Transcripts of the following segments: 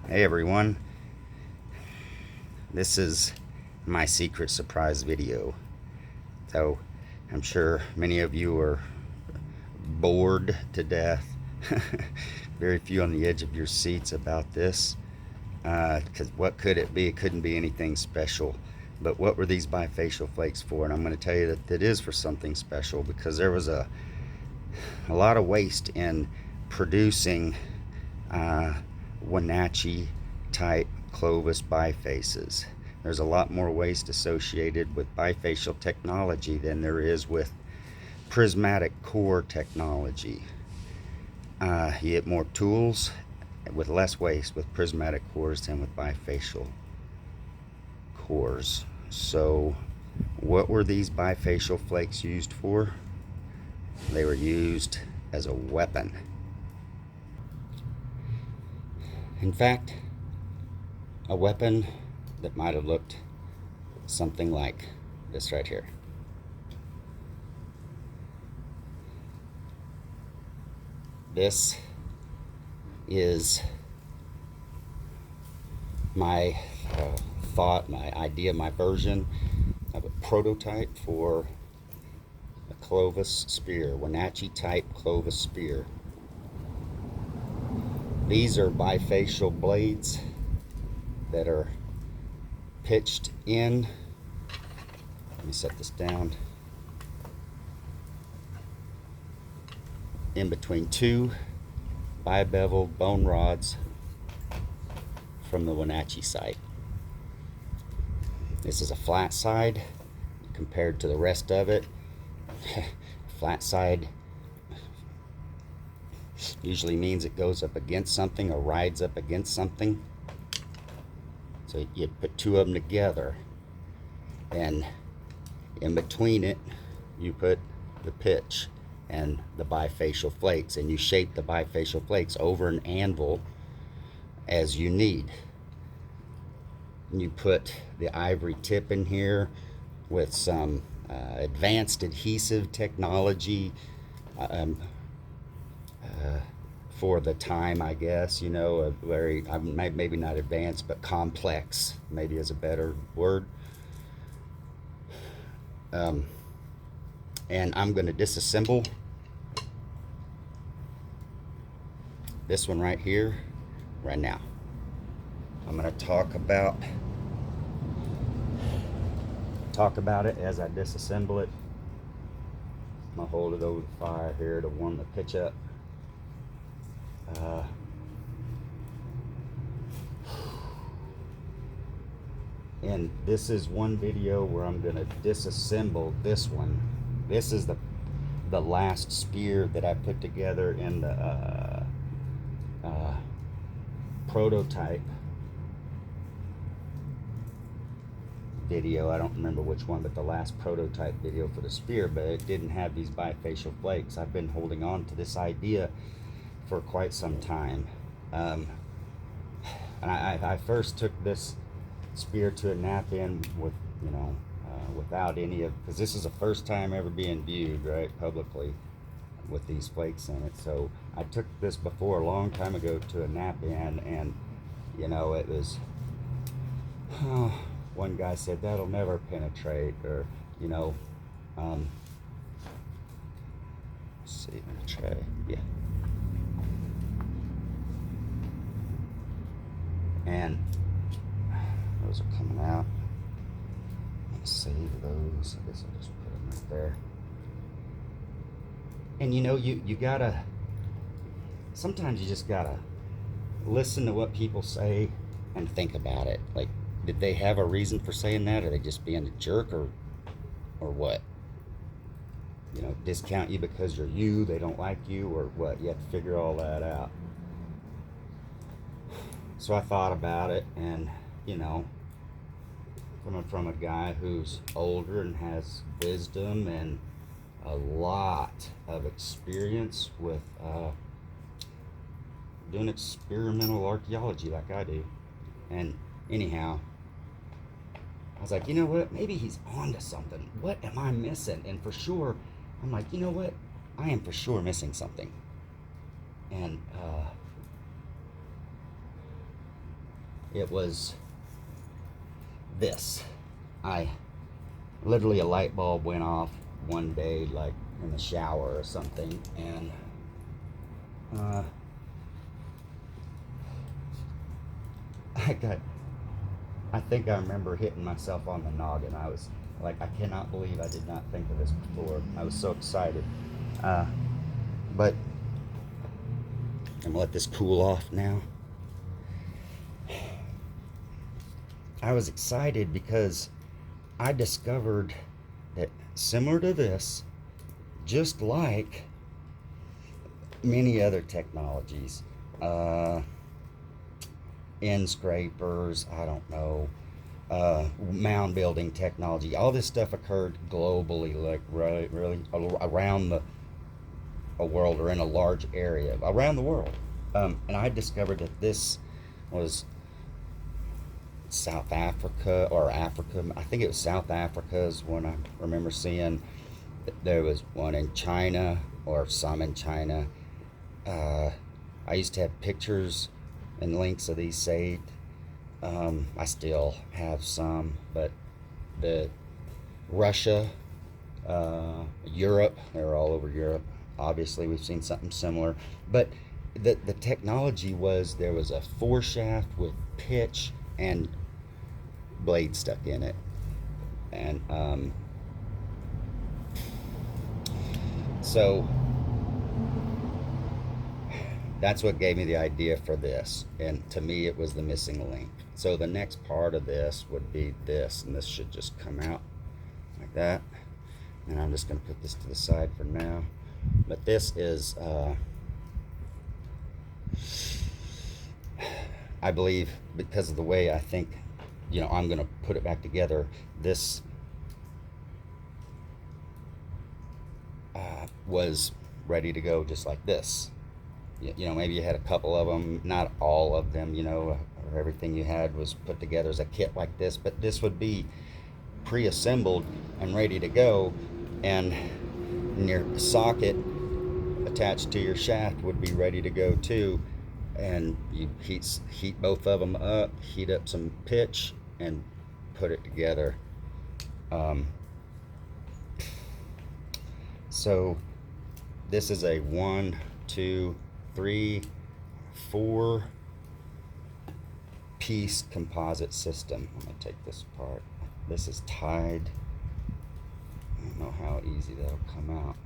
Hey everyone, this is my secret surprise video. So I'm sure many of you are bored to death. Very few on the edge of your seats about this. Because what could it be? It couldn't be anything special. But what were these bifacial flakes for? And I'm going to tell you that it is for something special, because there was a lot of waste in producing Wenatchee type Clovis bifaces. There's a lot more waste associated with bifacial technology than there is with prismatic core technology. You get more tools with less waste with prismatic cores than with bifacial cores. So what were these bifacial flakes used for? They were used as a weapon. In fact, a weapon that might have looked something like this right here. This is my thought, my idea, my version of a prototype for a Clovis spear, Wenatchee type Clovis spear. These are bifacial blades that are pitched in. Let me set this down. In between two bi-beveled bone rods from the Wenatchee site. This is a flat side compared to the rest of it. Flat side usually means it goes up against something or rides up against something. So you put two of them together, and in between it you put the pitch and the bifacial flakes, and you shape the bifacial flakes over an anvil as you need. And you put the ivory tip in here with some advanced adhesive technology for the time, I guess, you know, a very, maybe not advanced, but complex, maybe is a better word. And I'm going to disassemble this one right here, right now. I'm going to talk about it as I disassemble it. I'm going to hold it over the fire here to warm the pitch up. And this is one video where I'm going to disassemble this one. This is the last spear that I put together in the prototype video. I don't remember which one, but the last prototype video for the spear, but it didn't have these bifacial flakes. I've been holding on to this idea for quite some time. And I first took this spear to a nap-in with, you know, without any of, because this is the first time ever being viewed, right, publicly with these flakes in it. So I took this before a long time ago to a nap-in, and, you know, it was, one guy said that'll never penetrate, or, you know, let's see, I'm gonna try, yeah. And those are coming out. Let's save those. I guess I'll just put them right there. And you know, you gotta, sometimes you just gotta listen to what people say and think about it. Like, did they have a reason for saying that? Are they just being a jerk, or what? You know, discount you because you're you, they don't like you, or what? You have to figure all that out. So I thought about it, and, you know, coming from a guy who's older and has wisdom and a lot of experience with doing experimental archaeology like I do. And anyhow, I was like, you know what, maybe he's onto something. What am I missing? And for sure, I'm like, you know what, I am for sure missing something. And it was this. I literally, a light bulb went off one day, like in the shower or something, and I think I remember hitting myself on the noggin. I was like, I cannot believe I did not think of this before. I was so excited. But I'm gonna let this cool off now. I was excited because I discovered that similar to this, just like many other technologies, end scrapers, I don't know, mound building technology, all this stuff occurred globally, like really around the world, or in a large area around the world. And I discovered that this was South Africa, or Africa. I think it was South Africa's one I remember seeing. There was one in China, or some in China. I used to have pictures and links of these saved. I still have some, but the Russia, Europe, they're all over Europe. Obviously, we've seen something similar. But the technology was, there was a foreshaft with pitch and blade stuck in it. And so that's what gave me the idea for this. And to me, it was the missing link. So the next part of this would be this, and this should just come out like that. And I'm just going to put this to the side for now. But this is, I believe, because of the way I think, I'm going to put it back together, this was ready to go just like this. Maybe you had a couple of them, not all of them, or everything you had was put together as a kit like this, but this would be pre-assembled and ready to go, and your socket attached to your shaft would be ready to go too. And you heat both of them up, heat up some pitch, and put it together. So this is a 1, 2, 3, 4 piece composite system. I'm gonna take this apart. This is tied. I don't know how easy that'll come out.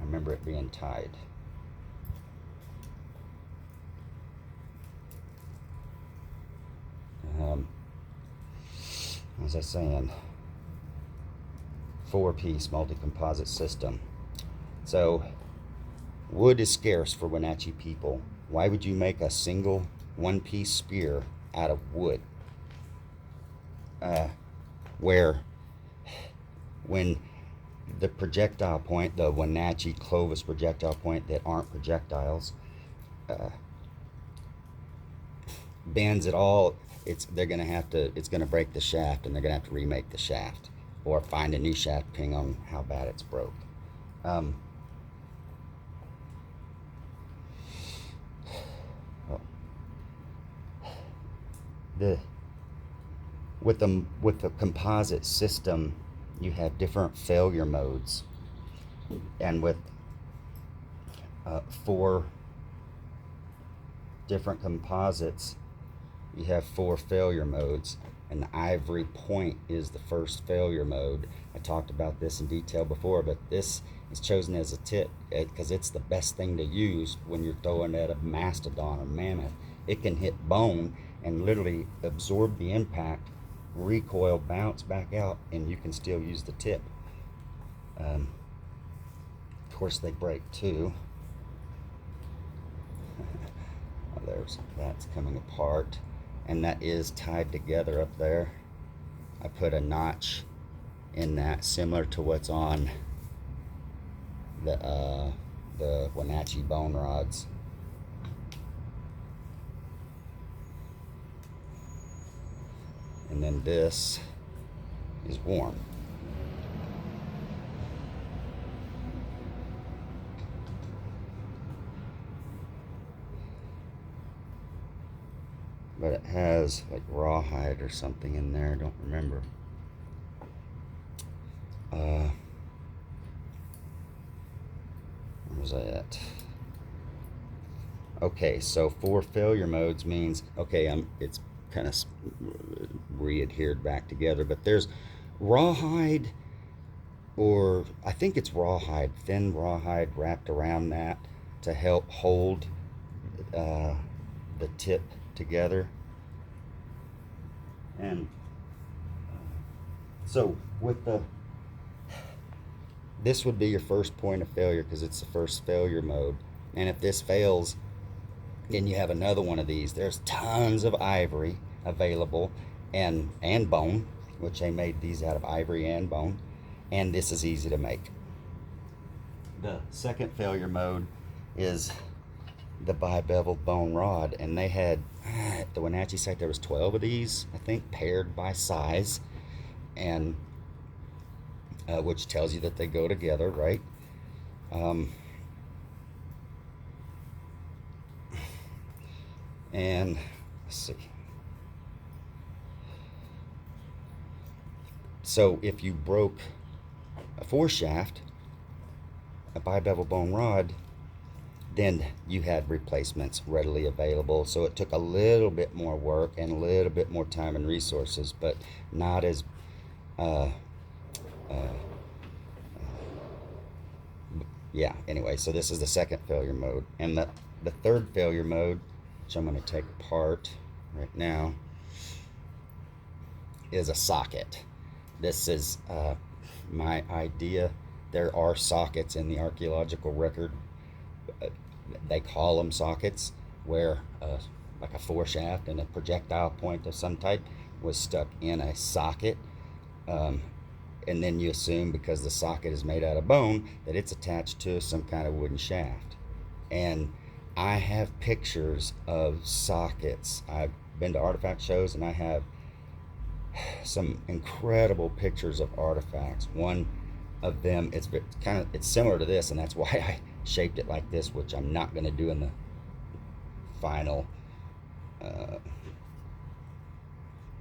I remember it being tied. As I was saying, 4-piece multi-composite system. So wood is scarce for Wenatchee people. Why would you make a single 1-piece spear out of wood? Where when the projectile point, the Wenatchee Clovis projectile point that aren't projectiles, bends at all, it's going to break the shaft, and they're going to have to remake the shaft or find a new shaft depending on how bad it's broke. With the composite system, you have different failure modes, and with 4 different composites, you have 4 failure modes, and the ivory point is the first failure mode. I talked about this in detail before, but this is chosen as a tip because it's the best thing to use when you're throwing at a mastodon or mammoth. It can hit bone and literally absorb the impact, recoil, bounce back out, and you can still use the tip. Of course, they break too. That's coming apart, and that is tied together up there. I put a notch in that similar to what's on the Wenatchee bone rods. And then this is warm. but it has like rawhide or something in there. I don't remember. Where was I at? Okay, so 4 failure modes means, okay, it's kind of re-adhered back together, but there's rawhide, or I think it's rawhide, thin rawhide wrapped around that to help hold the tip together. And so with this would be your first point of failure because it's the first failure mode. And if this fails, then you have another one of these. There's tons of ivory available and bone, which they made these out of ivory and bone. And this is easy to make. The second failure mode is the bi-beveled bone rod, and they had at the Wenatchee site there was 12 of these, I think, paired by size, and which tells you that they go together, right? And let's see. So if you broke a foreshaft, a bi-bevel bone rod, then you had replacements readily available. So it took a little bit more work and a little bit more time and resources, but not as yeah, anyway, so this is the second failure mode. And the third failure mode, which I'm going to take apart right now, is a socket. This is my idea. There are sockets in the archaeological record. They call them sockets, where like a foreshaft and a projectile point of some type was stuck in a socket. And then you assume, because the socket is made out of bone, that it's attached to some kind of wooden shaft. And I have pictures of sockets. I've been to artifact shows, and I have some incredible pictures of artifacts. One of them, it's similar to this, and that's why I shaped it like this, which I'm not going to do in the final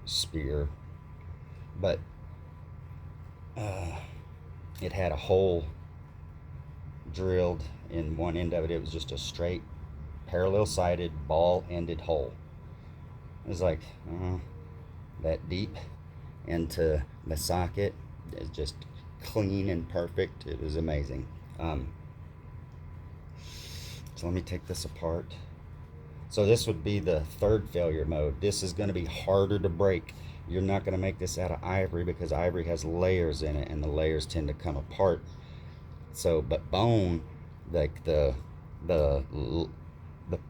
spear. But it had a hole drilled in one end of it. It was just a straight, parallel-sided, ball-ended hole. It was like that deep into the socket. It's just clean and perfect. It was amazing. So let me take this apart. So this would be the third failure mode. This is going to be harder to break. You're not going to make this out of ivory because ivory has layers in it, and the layers tend to come apart. So, but bone, like the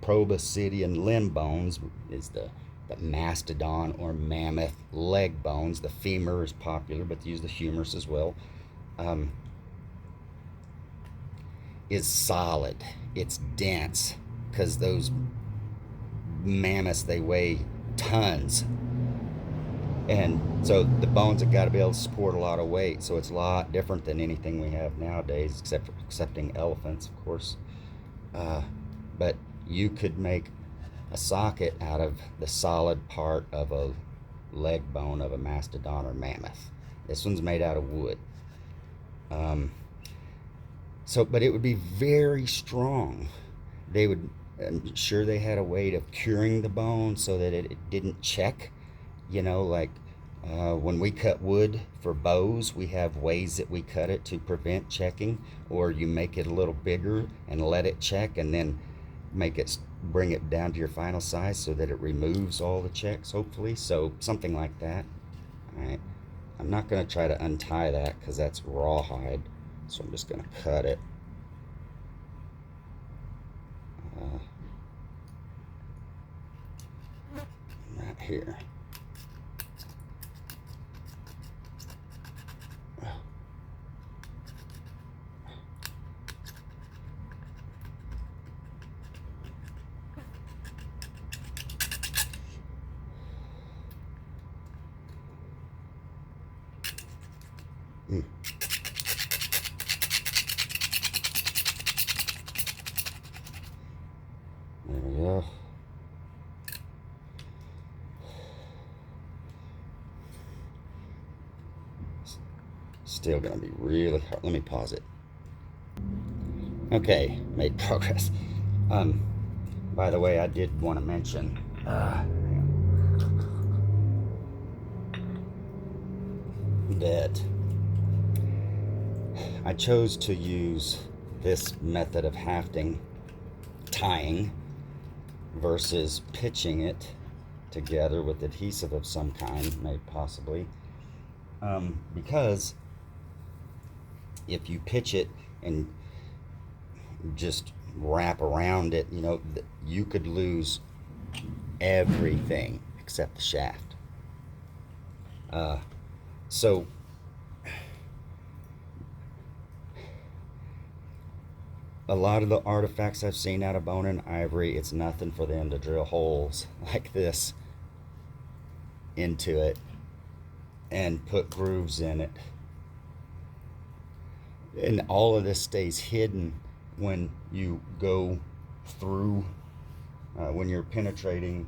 proboscidean limb bones, is the mastodon or mammoth leg bones. The femur is popular, but they use the humerus as well. Is solid. It's dense, because those mammoths, they weigh tons. And so the bones have got to be able to support a lot of weight. So it's a lot different than anything we have nowadays, excepting elephants, of course. But you could make a socket out of the solid part of a leg bone of a mastodon or mammoth. This one's made out of wood. But it would be very strong. I'm sure they had a way of curing the bone so that it didn't check. Like when we cut wood for bows, we have ways that we cut it to prevent checking, or you make it a little bigger and let it check, and then bring it down to your final size so that it removes all the checks, hopefully. So something like that. All right. I'm not going to try to untie that because that's rawhide, so I'm just going to cut it. Right here. There we go. still gonna be really hard. Let me pause it. Okay, made progress. By the way, I did want to mention that I chose to use this method of hafting, tying, versus pitching it together with adhesive of some kind, maybe possibly, because if you pitch it and just wrap around it, you know, you could lose everything except the shaft. So a lot of the artifacts I've seen out of bone and ivory, it's nothing for them to drill holes like this into it and put grooves in it. And all of this stays hidden when you go through, when you're penetrating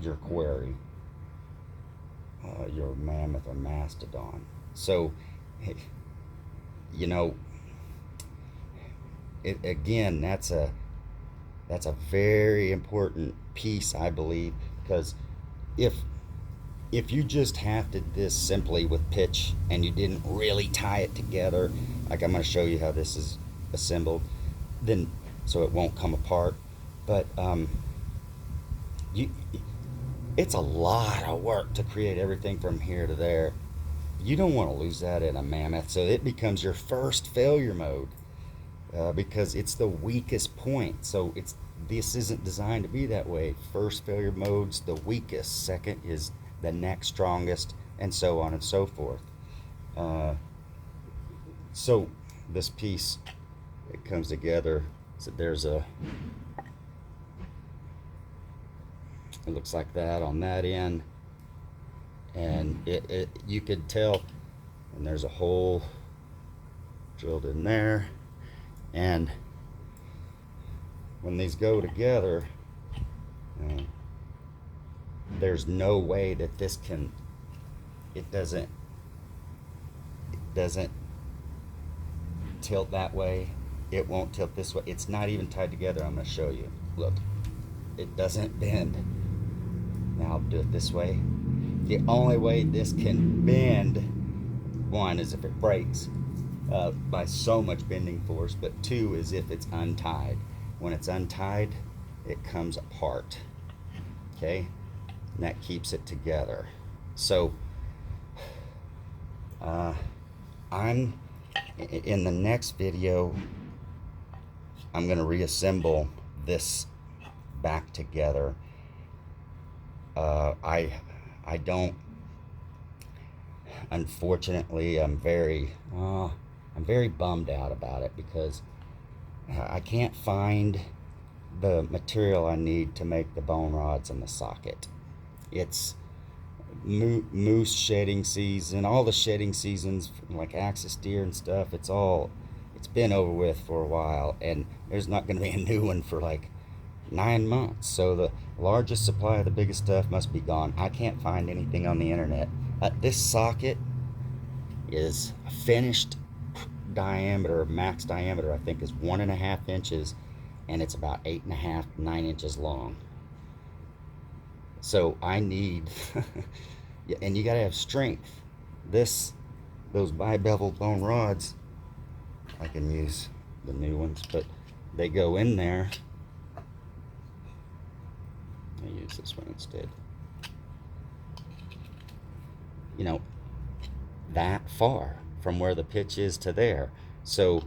your quarry, your mammoth or mastodon. So, you know, again, that's a very important piece, I believe, because if you just hafted this simply with pitch and you didn't really tie it together, like I'm going to show you how this is assembled, then so it won't come apart. But it's a lot of work to create everything from here to there. You don't want to lose that in a mammoth, so it becomes your first failure mode, because it's the weakest point. So this isn't designed to be that way. First failure mode's the weakest, second is the next strongest, and so on and so forth. So this piece, it comes together. So it looks like that on that end, and you could tell, and there's a hole drilled in there, and when these go together, there's no way that this can, it doesn't tilt that way, it won't tilt this way, it's not even tied together. I'm going to show you. Look, it doesn't bend. Now I'll do it this way. The only way this can bend, one, is if it breaks by so much bending force, but two is if it's untied. When it's untied, it comes apart. Okay, and that keeps it together. So I'm in the next video, I'm going to reassemble this back together. I don't, unfortunately, I'm very bummed out about it, because I can't find the material I need to make the bone rods and the socket. It's moose shedding season, all the shedding seasons, like axis deer and stuff, it's been over with for a while, and there's not going to be a new one for like 9 months. So the largest supply of the biggest stuff must be gone. I can't find anything on the internet. This socket is a finished diameter, max diameter, I think, is 1.5 inches, and it's about 8.5, 9 inches long. So I need, and you got to have strength. Those bi-beveled bone rods, I can use the new ones, but they go in there. I use this one instead. You know, that far from where the pitch is to there. So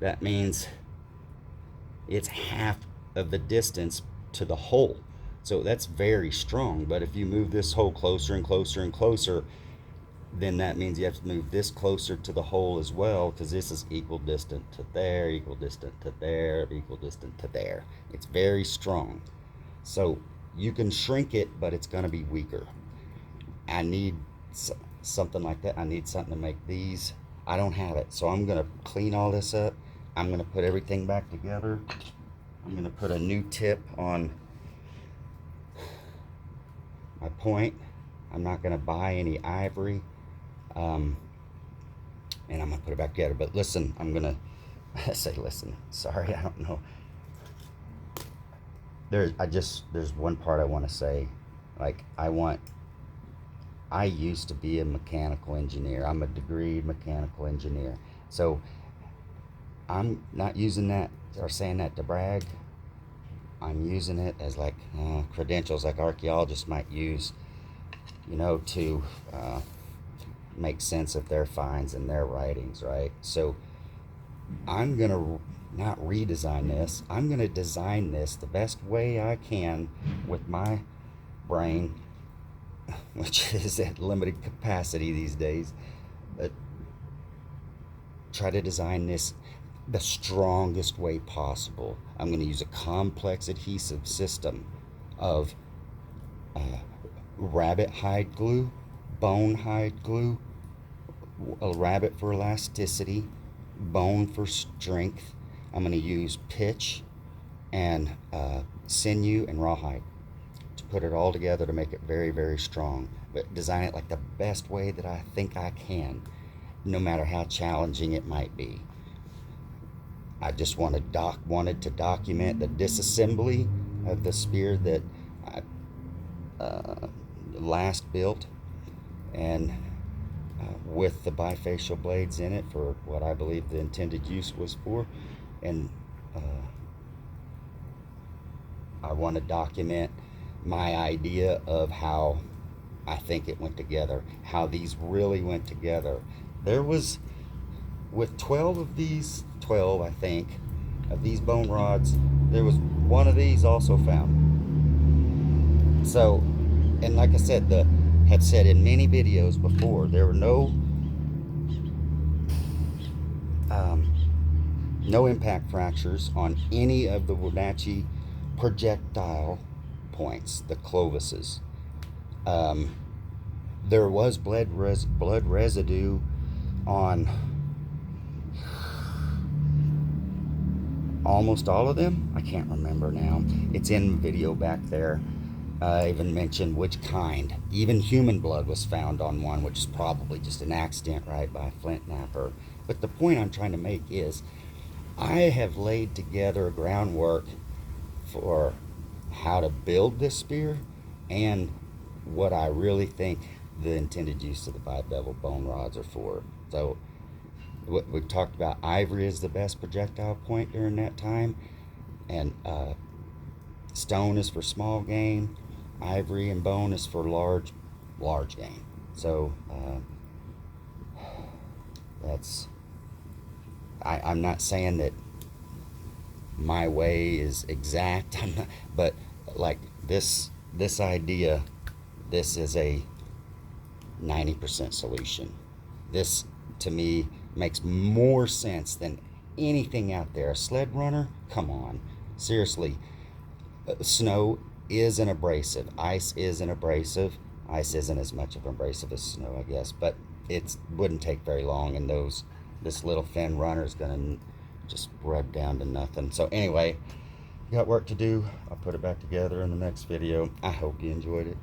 that means it's half of the distance to the hole. So that's very strong. But if you move this hole closer and closer and closer, then that means you have to move this closer to the hole as well, because this is equal distant to there, equal distant to there, equal distant to there. It's very strong. So you can shrink it, but it's going to be weaker. I need something like that. I need something to make these. I don't have it. So I'm going to clean all this up. I'm going to put everything back together. I'm going to put a new tip on my point. I'm not going to buy any ivory. and I'm gonna put it back together. But listen, I'm gonna say listen. Sorry, I don't know. There's one part I want to say. Like, I used to be a mechanical engineer. I'm a degreed mechanical engineer. So I'm not using that or saying that to brag. I'm using it as like credentials, like archaeologists might use, to make sense of their finds and their writings, right? So I'm going to not redesign this. I'm going to design this the best way I can with my brain, which is at limited capacity these days. But try to design this the strongest way possible. I'm going to use a complex adhesive system of rabbit hide glue, bone hide glue, a rabbit for elasticity, bone for strength. I'm going to use pitch and sinew and rawhide to put it all together to make it very, very strong. But design it like the best way that I think I can, no matter how challenging it might be. I just wanted to document the disassembly of the spear that I last built, and with the bifacial blades in it for what I believe the intended use was for. And I want to document my idea of how I think it went together, how these really went together. There was, with 12 I think, of these bone rods, there was one of these also found. So, and like I said, have said in many videos before, there were no impact fractures on any of the Wenatchee projectile points, the Clovises. There was blood residue on almost all of them. I can't remember now. It's in the video back there. I even mentioned which kind. Even human blood was found on one, which is probably just an accident, right, by a flint knapper. But the point I'm trying to make is I have laid together a groundwork for how to build this spear and what I really think the intended use of the bi-bevel bone rods are for. So what we've talked about, ivory is the best projectile point during that time, and stone is for small game, ivory and bone is for large game. So that's, I'm not saying that my way is exact, but like this idea, this is a 90% solution. This, to me, makes more sense than anything out there. A sled runner? Come on. Seriously. Snow is an abrasive. Ice is an abrasive. Ice isn't as much of an abrasive as snow, I guess, but it wouldn't take very long, and this little thin runner is going to just rub down to nothing. So anyway, got work to do. I'll put it back together in the next video. I hope you enjoyed it.